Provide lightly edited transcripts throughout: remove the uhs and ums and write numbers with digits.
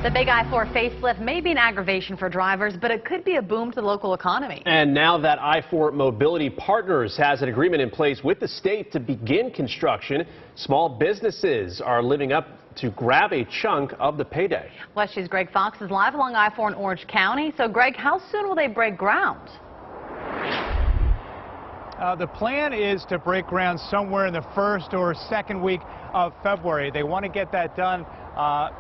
The big I-4 facelift may be an aggravation for drivers, but it could be a boom to the local economy. And now that I-4 Mobility Partners has an agreement in place with the state to begin construction, small businesses are living up to grab a chunk of the payday. West 2's Greg Fox is live along I-4 in Orange County. So, Greg, how soon will they break ground? The plan is to break ground somewhere in the first or second week of February. They want to get that done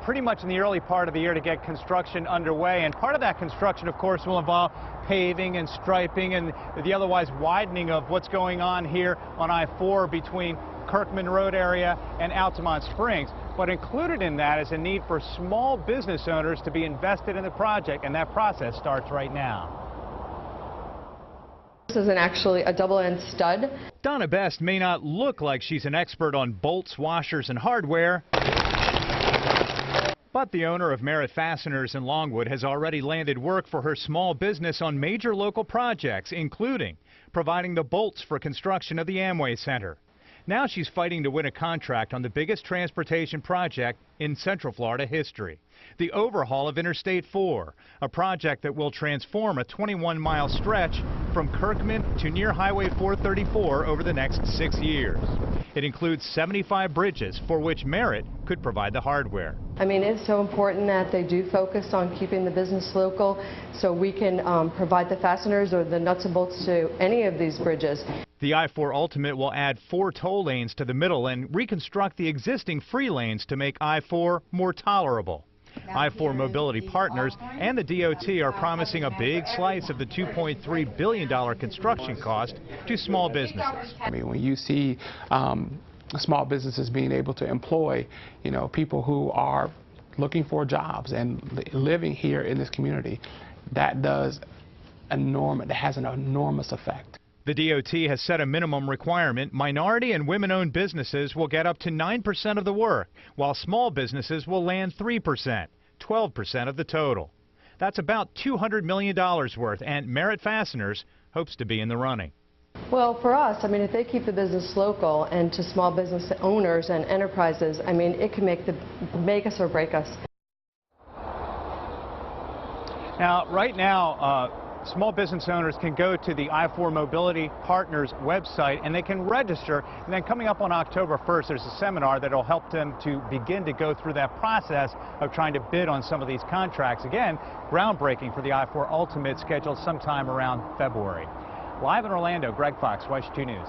pretty much in the early part of the year to get construction underway. And part of that construction, of course, will involve paving and striping and the otherwise widening of what's going on here on I-4 between Kirkman Road area and Altamont Springs. But included in that is a need for small business owners to be invested in the project, and that process starts right now. This isn't actually a double-end stud. Donna Best may not look like she's an expert on bolts, washers, and hardware, but the owner of Merritt Fasteners in Longwood has already landed work for her small business on major local projects, including providing the bolts for construction of the Amway Center. Now she's fighting to win a contract on the biggest transportation project in Central Florida history, the overhaul of Interstate 4, a project that will transform a 21-mile stretch from Kirkman to near Highway 434 over the next 6 years. It includes 75 bridges for which Merritt could provide the hardware. I mean, it's so important that they do focus on keeping the business local so we can provide the fasteners or the nuts and bolts to any of these bridges. The I-4 Ultimate will add 4 toll lanes to the middle and reconstruct the existing free lanes to make I-4 more tolerable. I-4 Mobility Partners and the DOT are promising a big slice of the $2.3 billion construction cost to small businesses. I mean, when you see small businesses being able to employ, people who are looking for jobs and living here in this community, that has an enormous effect. The DOT has set a minimum requirement. Minority and women-owned businesses will get up to 9% of the work, while small businesses will land 3%, 12% of the total. That's about $200 million worth, and Merritt Fasteners hopes to be in the running. Well, for us, I mean, if they keep the business local and to small business owners and enterprises, I mean, it can make us or break us. Now, right now, small business owners can go to the I-4 Mobility Partners website and they can register. And then coming up on October 1st, there's a seminar that will help them to begin to go through that process of trying to bid on some of these contracts. Again, groundbreaking for the I-4 Ultimate scheduled sometime around February. Live in Orlando, Greg Fox, WESH 2 News.